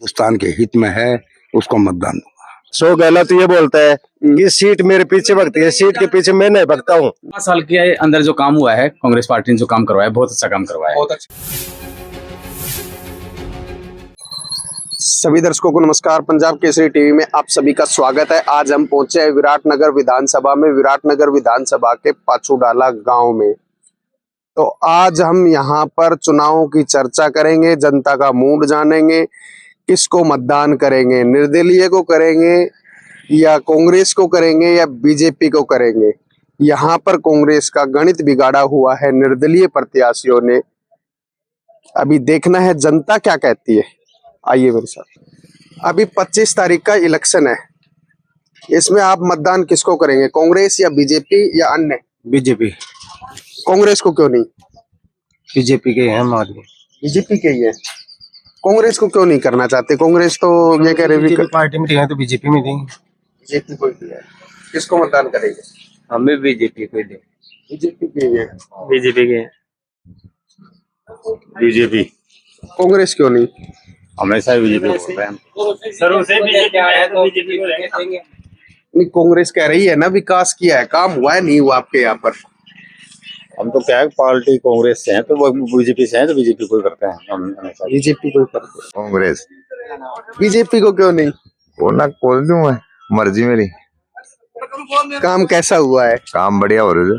हिंदुस्तान के हित में है, उसको मतदान दूंगा। सो गहलोत ये बोलता है कि सीट मेरे पीछे भगती है, सीट के पीछे मैं नहीं भगता हूँ। 5 साल के अंदर जो काम हुआ है, कांग्रेस पार्टी ने जो काम करवाया, बहुत अच्छा काम करवाया है। बहुत अच्छा। सभी दर्शकों को नमस्कार। पंजाब केसरी टीवी में आप सभी का स्वागत है। आज हम पहुंचे हैं विराटनगर विधानसभा में, विराटनगर विधानसभा के पाछूडाला गांव में। तो आज हम यहां पर चुनावों की चर्चा करेंगे, जनता का मूड जानेंगे, किसको मतदान करेंगे, निर्दलीय को करेंगे या कांग्रेस को करेंगे या बीजेपी को करेंगे। यहाँ पर कांग्रेस का गणित बिगाड़ा हुआ है निर्दलीय प्रत्याशियों ने। अभी देखना है जनता क्या कहती है। आइए मेरे साथ। अभी 25 तारीख का इलेक्शन है, इसमें आप मतदान किसको करेंगे, कांग्रेस या बीजेपी या अन्य? बीजेपी। कांग्रेस को क्यों नहीं? बीजेपी के हैं हमारे। बीजेपी के ही है। कांग्रेस को क्यों नहीं करना चाहते? कांग्रेस तो ये कह रहे पार्टी में है तो बीजेपी में देंगे। बीजेपी को ही है। किसको मतदान करेंगे? हमें बीजेपी को दें। बीजेपी के ही है। बीजेपी के। बीजेपी। कांग्रेस क्यों नहीं? हमेशा बीजेपी बोल रहे हैं। शुरू से बीजेपी है तो बीजेपी को देंगे। नहीं, कांग्रेस कह रही है ना विकास किया है, काम हुआ है नहीं हुआ आपके यहाँ पर? हम तो क्या है, पार्टी कांग्रेस से हैं तो वो बीजेपी से हैं तो बीजेपी को ही करते हैं हम हमेशा। बीजेपी को ही करते हैं। कांग्रेस। बीजेपी को क्यों नहीं? बोलना खोल दूं मैं, मर्जी मेरी। काम कैसा हुआ है? काम बढ़िया हो रहा है।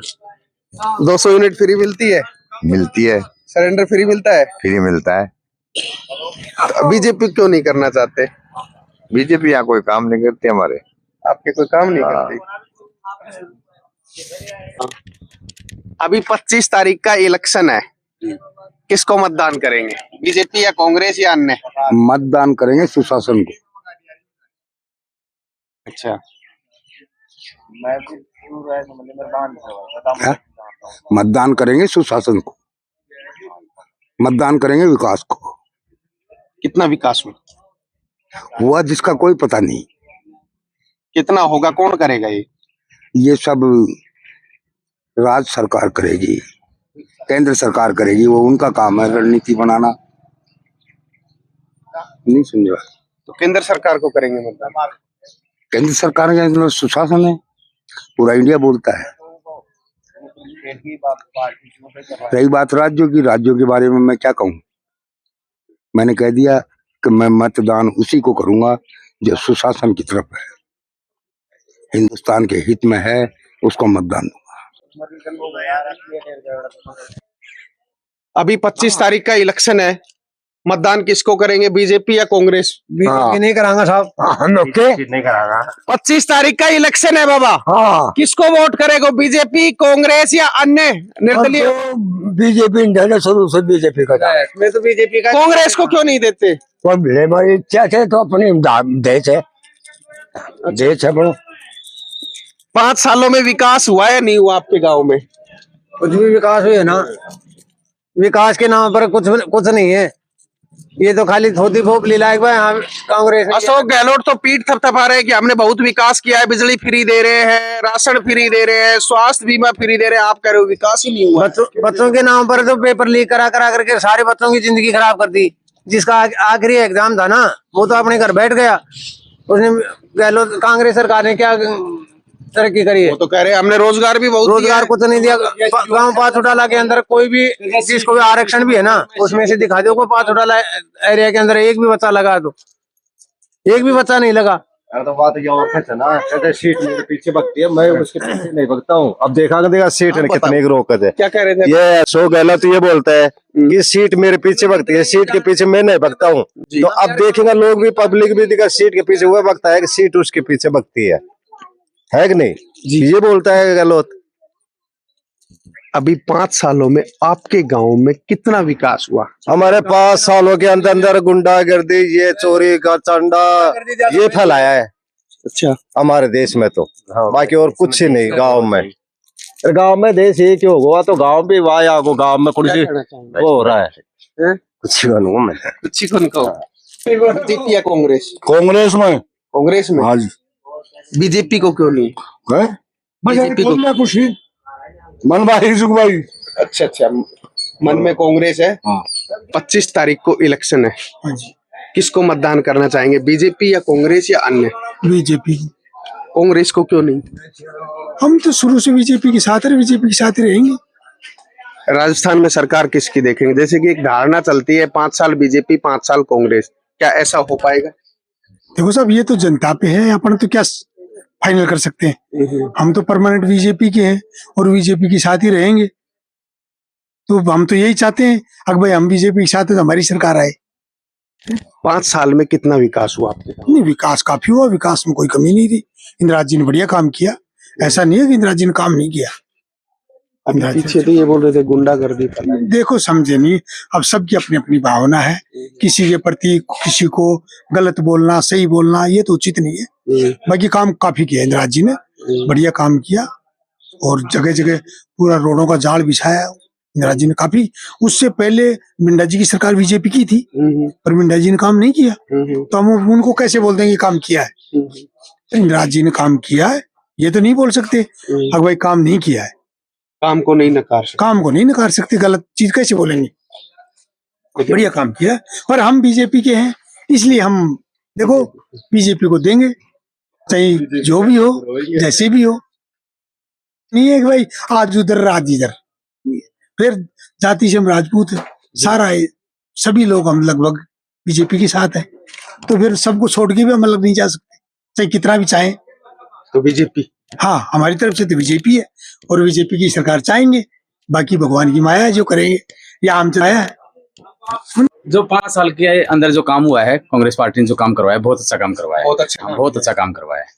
200 यूनिट फ्री मिलती है, मिलती है, सरेंडर फ्री मिलता है। फ्री मिलता है। तो बीजेपी क्यों नहीं करना चाहते? बीजेपी यहाँ कोई काम नहीं करती हमारे। आपके कोई काम नहीं हाँ। करती। अभी 25 तारीख का इलेक्शन है, किसको मतदान करेंगे, बीजेपी या कांग्रेस या अन्य? मतदान करेंगे सुशासन को। अच्छा, है? मतदान करेंगे सुशासन को, मतदान करेंगे विकास को। कितना विकास हुआ जिसका कोई पता नहीं, कितना होगा, कौन करेगा ये सब राज्य सरकार करेगी, केंद्र सरकार करेगी, वो उनका काम है रणनीति बनाना। नहीं समझा? तो केंद्र सरकार को करेंगे मतदान। केंद्र सरकार का मतलब सुशासन है, पूरा इंडिया बोलता है। रही बात राज्यों की, राज्यों के बारे में मैं क्या कहूँ, मैंने कह दिया कि मैं मतदान उसी को करूंगा जो सुशासन की तरफ है, हिंदुस्तान के हित में है, उसको मतदान दूंगा। अभी 25 तारीख का इलेक्शन है, मतदान किसको करेंगे, बीजेपी या कांग्रेस? बीजेपी नहीं करांगा साहब, हम लोग के नहीं करांगा। 25 तारीख का इलेक्शन है बाबा, हाँ किसको वोट करेगा, बीजेपी, कांग्रेस या अन्य निर्दलीय? बीजेपी शुरू से बीजेपी का। मैं तो बीजेपी का। कांग्रेस को क्यों नहीं देते? इच्छा थे तो अपनी देश है, देश है बड़ो। 5 सालों में विकास हुआ है नहीं हुआ आपके गांव में? कुछ भी विकास हुई है ना, विकास के नाम पर कुछ नहीं है, ये तो खाली थोड़ी फोप लीला कांग्रेस। अशोक गहलोत तो पीठ थपथपा रहे हैं कि हमने बहुत विकास किया है, बिजली फ्री दे रहे हैं, राशन फ्री दे रहे हैं, स्वास्थ्य बीमा फ्री दे रहे हैं, आप कह रहे हो विकास ही नहीं हुआ। बच्चों के नाम पर तो पेपर लीक करा करा करके सारे बच्चों की जिंदगी खराब कर दी। जिसका आखिरी एग्जाम था ना, वो तो अपने घर बैठ गया। उसने गहलोत कांग्रेस सरकार ने क्या तरक्की करी है? वो तो कह रहे हैं हमने रोजगार भी बहुत रोजगार कुछ नहीं दिया। गांव पाछुटाला के अंदर कोई भी जिसको भी आरक्षण भी है ना, उसमें से दिखा दो को पाछुटाला एरिया के अंदर एक भी बच्चा लगा, तो एक भी बच्चा नहीं लगा। तो बात ये है ना, कहते सीट मेरे पीछे भगती है, मैं उसके पीछे नहीं भगता हूँ। अब देखा सीट कितने की रोकत है। क्या कह रहे थे? ये अशोक गहलोत ये बोलता है कि सीट मेरे पीछे भगती है, सीट के पीछे मैं नहीं भगता हूँ। तो अब देखेंगे लोग भी, पब्लिक भी दिखा सीट के पीछे वो भगता है कि सीट उसके पीछे भगती है कि नहीं? ये बोलता है गहलोत। अभी 5 सालों में आपके गांव में कितना विकास हुआ? हमारे 5 सालों के अंदर अंदर गुंडागर्दी, ये चोरी का चंडा, ये फैलाया है। अच्छा, हमारे देश में तो बाकी और कुछ ही नहीं। गांव में देश ये क्यों हुआ, तो गांव भी वाया को गांव में कुछ वो हो रहा है। कुछ बनूं मैं, कुछ ही बीजेपी या कांग्रेस? कांग्रेस में। कांग्रेस में? हाँ जी। बीजेपी को क्यों नहीं? बीजेपी को कुछ ही मन भाई। अच्छा, मन में कांग्रेस है। 25 तारीख को इलेक्शन है, किसको मतदान करना चाहेंगे, बीजेपी या कांग्रेस या अन्य? बीजेपी। कांग्रेस को क्यों नहीं? हम तो शुरू से बीजेपी के साथ रहे, बीजेपी के साथ ही रहेंगे। राजस्थान में सरकार किसकी देखेंगे? जैसे कि एक धारणा चलती है 5 साल बीजेपी 5 साल कांग्रेस, क्या ऐसा हो पाएगा? देखो साहब, ये तो जनता पे है, अपन तो क्या फाइनल कर सकते हैं। हम तो परमानेंट बीजेपी के हैं और बीजेपी के साथ ही रहेंगे। तो हम तो यही चाहते हैं, अगर भाई हम बीजेपी के साथ है तो हमारी सरकार आए। 5 साल में कितना विकास हुआ आपके? नहीं, विकास काफी हुआ, विकास में कोई कमी नहीं थी। इंदिरा जी ने बढ़िया काम किया, ऐसा नहीं है कि इंदिरा जी ने काम नहीं किया। पीछे तो ये बोल रहे थे गुंडागर्दी कर रहे हैं। देखो समझे नहीं, अब सबकी अपनी अपनी भावना है, किसी के प्रति किसी को गलत बोलना सही बोलना ये तो उचित नहीं है। बाकी काम काफी किया इंदिरा जी ने, बढ़िया काम किया और जगह जगह पूरा रोडों का जाल बिछाया इंदिरा जी ने काफी। उससे पहले मिंडा जी की सरकार बीजेपी की थी, पर मिंडा जी ने काम नहीं किया, तो हम उनको कैसे बोल देंगे काम किया है? इंदिरा जी ने काम किया है, ये तो नहीं बोल सकते अगर भाई काम नहीं किया है। काम को नहीं नकार सकते। काम को नहीं नकार सकते, गलत चीज कैसे बोलेंगे? बढ़िया काम किया, पर हम बीजेपी के हैं इसलिए हम देखो बीजेपी को देंगे, चाहे जो भी हो जैसे भी हो। नहीं है कि भाई आज उधर आज इधर, फिर जाति से हम राजपूत हैं, सारा है, सभी लोग हम लगभग बीजेपी के साथ हैं, तो फिर सबको छोड़ के भी हम अलग नहीं जा सकते, चाहे कितना भी चाहें। तो बीजेपी, हाँ, हमारी तरफ से तो बीजेपी है और बीजेपी की सरकार चाहेंगे, बाकी भगवान की माया है जो करेंगे, या हम माया है। जो 5 साल के अंदर जो काम हुआ है, कांग्रेस पार्टी ने जो काम करवाया है, बहुत अच्छा काम करवाया है। बहुत अच्छा हाँ, बहुत अच्छा काम करवाया है।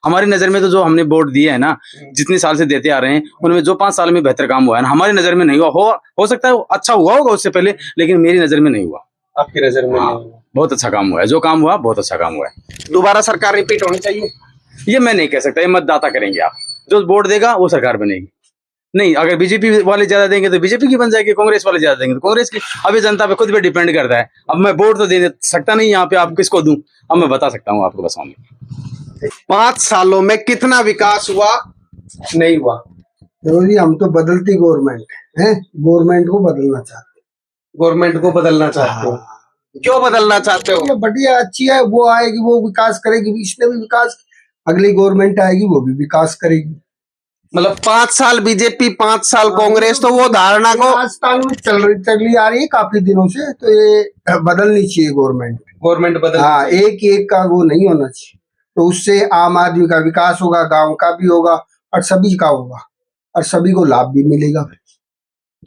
हमारी नजर में तो जो हमने वोट दिए है ना, जितने साल से देते आ रहे हैं, उनमें जो 5 साल में बेहतर काम हुआ है ना, हमारी नजर में नहीं हुआ। हो सकता है अच्छा हुआ होगा उससे पहले, लेकिन मेरी नजर में नहीं हुआ। आपकी नजर में? हाँ, बहुत अच्छा काम हुआ है, जो काम हुआ बहुत अच्छा काम हुआ है। दोबारा सरकार रिपीट होनी चाहिए? ये मैं नहीं कह सकता, ये मतदाता करेंगे। आप जो वोट देगा वो सरकार बनेगी। नहीं, अगर बीजेपी वाले ज्यादा देंगे तो बीजेपी की बन जाएगी, कांग्रेस वाले ज्यादा देंगे तो कांग्रेस की। अब ये जनता पे खुद पे डिपेंड करता है। अब मैं वोट तो दे सकता नहीं यहाँ पे, आप किसको दूं? अब मैं बता सकता हूँ आपको, बस ऑनली 5 सालों में कितना विकास हुआ, नहीं हुआ? देखो जी, हम तो बदलती गवर्नमेंट है, गवर्नमेंट को बदलना चाहते गवर्नमेंट को बदलना चाहते हो? क्यों बदलना चाहते हो? हैं। बढ़िया अच्छी है, वो आएगी वो विकास करेगी, इसने भी विकास, अगली गवर्नमेंट आएगी वो भी विकास करेगी। मतलब 5 साल बीजेपी 5 साल कांग्रेस, तो वो धारणा को राजस्थान में चली आ रही है काफी दिनों से, तो ये बदलनी चाहिए गवर्नमेंट बदल। हाँ, एक का वो नहीं होना चाहिए, तो उससे आम आदमी का विकास होगा, गांव का भी होगा और सभी का होगा और सभी को लाभ भी मिलेगा।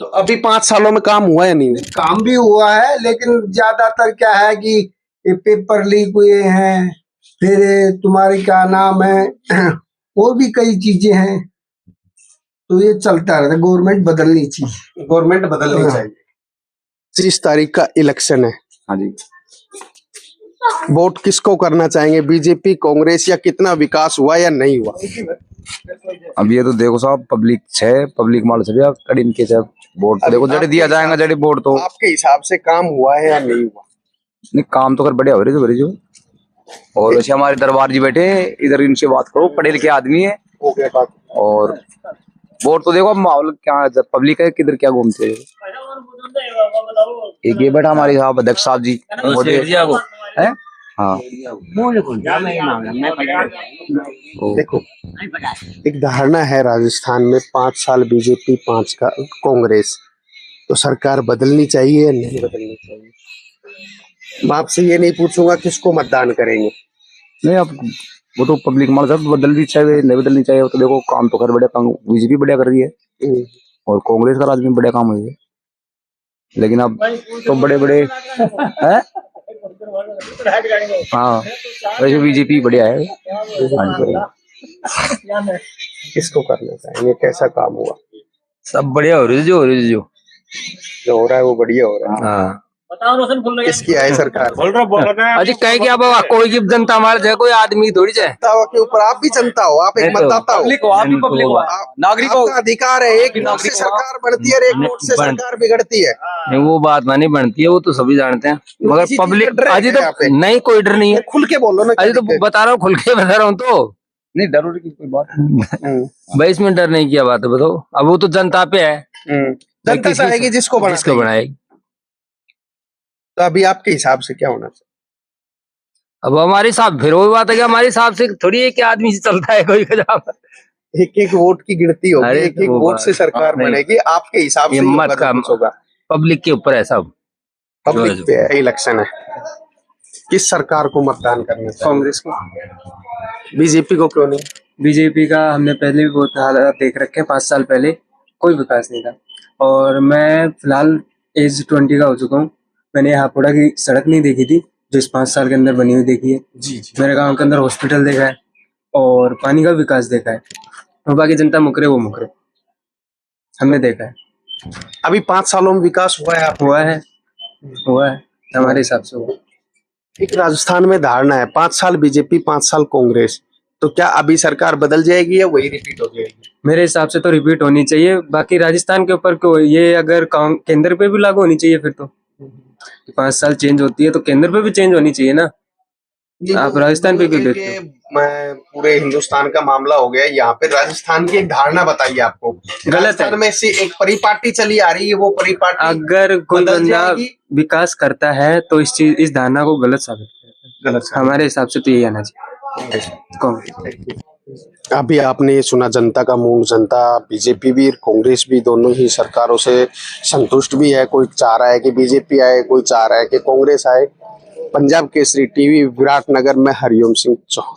तो अभी 5 सालों में काम हुआ या नहीं हुआ? काम भी हुआ है, लेकिन ज्यादातर क्या है कि ये पेपर लीक हुए हैं, फिर तुम्हारी क्या नाम है और भी कई चीजें हैं, तो ये चलता रहता है। गवर्नमेंट बदलनी चाहिए, गवर्नमेंट बदलनी चाहिए। 30 तारीख का इलेक्शन है। हाँ जी। वोट किसको करना चाहेंगे, बीजेपी कांग्रेस, या कितना विकास हुआ या नहीं हुआ? अब ये तो देखो साहब, पब्लिक है, पब्लिक माल से कड़ी के सब वोट तो देखो जड़े दिया जाएगा, जड़े वोट तो आपके हिसाब से काम हुआ है या नहीं हुआ? नहीं, काम तो कर बढ़िया हो रही जो। और वैसे हमारे दरबार जी बैठे इधर, इनसे बात करो, पढ़े लिखे आदमी है। हो गया बात। और वोट तो देखो अब माहौल क्या पब्लिक है, किधर क्या घूमते है। एक ये बैठा हमारे साहब अध्यक्ष साहब जी, है हाँ। देखो, एक धारणा है राजस्थान में 5 साल बीजेपी 5 का कांग्रेस, तो सरकार बदलनी चाहिए या नहीं बदलनी चाहिए? मैं आपसे ये नहीं पूछूंगा किसको मतदान करेंगे। नहीं, अब वो तो पब्लिक माल सब बदलनी चाहिए नहीं बदलनी चाहिए। तो देखो काम तो कर बढ़िया, बीजेपी बढ़िया कर रही है और कांग्रेस का राज में बढ़िया काम हुई है, लेकिन अब तो बड़े बड़े है। हाँ, वैसे बीजेपी बढ़िया है। किसको करना चाहेंगे, कैसा काम हुआ? सब बढ़िया हो रही है, जो हो रही है, जो हो रहा है वो बढ़िया हो रहा है। हाँ। किसकी आए सरकार? अजी कहीं क्या बाबा, कोई की जनता हमारे जाए, कोई आदमी थोड़ी जाए। जनता के ऊपर आप भी जनता हो, आप एक मतदाता हो, नागरिक आपका अधिकार है। एक नोट से सरकार बढ़ती है, एक नोट से सरकार बिगड़ती है। वो बात नहीं बनती है, वो तो सभी जानते हैं, मगर पब्लिक अजी तो नहीं, कोई डर नहीं है। खुल के बोलो ना। अजी तो बता रहा हूँ, खुल के बता रहा हूँ, तो नहीं डर की कोई बात भाई, इसमें डर नहीं किया बात है, बताओ। अब वो तो जनता पे है, जनता चाहेगी जिसको बनाएगी। बनाएगी। तो अभी आपके हिसाब से क्या होना चाहिए? अब हमारे साहब फिर वो बात है कि हमारे हिसाब से थोड़ी एक आदमी से चलता है कोई खजाब। एक एक वोट की गिनती होगी, अरे एक एक वो वोट से सरकार नहीं। बनेगी, आपके हिसाब से हिम्मत होगा का तो कुछ होगा। पब्लिक के ऊपर है सब। पब्लिक पे है, इलेक्शन है, किस सरकार को मतदान करना चाहिए? कांग्रेस को। बीजेपी को क्यों नहीं? बीजेपी का हमने पहले भी बहुत हालात देख रखे हैं, 5 साल पहले कोई विकास नहीं था। और मैं फिलहाल एज 20 का हो चुका हूँ, मैंने हापुड़ा की सड़क नहीं देखी थी जो इस 5 साल के अंदर बनी हुई देखी है। जी जी। मेरे गांव के अंदर हॉस्पिटल देखा है और पानी का विकास देखा है, और बाकी जनता मुकरे वो मुकरे हमने देखा है। अभी 5 सालों में विकास हुआ है? हुआ है हमारे हिसाब से हुआ। एक राजस्थान में धारणा है 5 साल बीजेपी 5 साल कांग्रेस, तो क्या अभी सरकार बदल जाएगी या वही रिपीट हो जाएगी? मेरे हिसाब से तो रिपीट होनी चाहिए, बाकी राजस्थान के ऊपर क्यों, ये अगर केंद्र पे भी लागू होनी चाहिए फिर तो 5 साल चेंज होती है तो केंद्र पे भी चेंज होनी चाहिए ना। आप राजस्थान पे क्यों देखते हो? मैं पूरे हिंदुस्तान का मामला हो गया, यहाँ पे राजस्थान की एक धारणा बताइए आपको। गलत है। राजस्थान में से एक परिपाटी चली आ रही है, वो परिपाटी अगर कोई बदल बंदा जाएगी? विकास करता है तो इस धारणा को गलत साबित करता है। गलत हमारे हिसाब से तो यही आना चाहिए कांग्रेस। अभी आपने सुना जनता का मूड, जनता बीजेपी भी कांग्रेस भी दोनों ही सरकारों से संतुष्ट भी है। कोई चाह रहा है कि बीजेपी आए, कोई चाह रहा है कि कांग्रेस आए। पंजाब केसरी टीवी विराटनगर में हरिओम सिंह चौहान।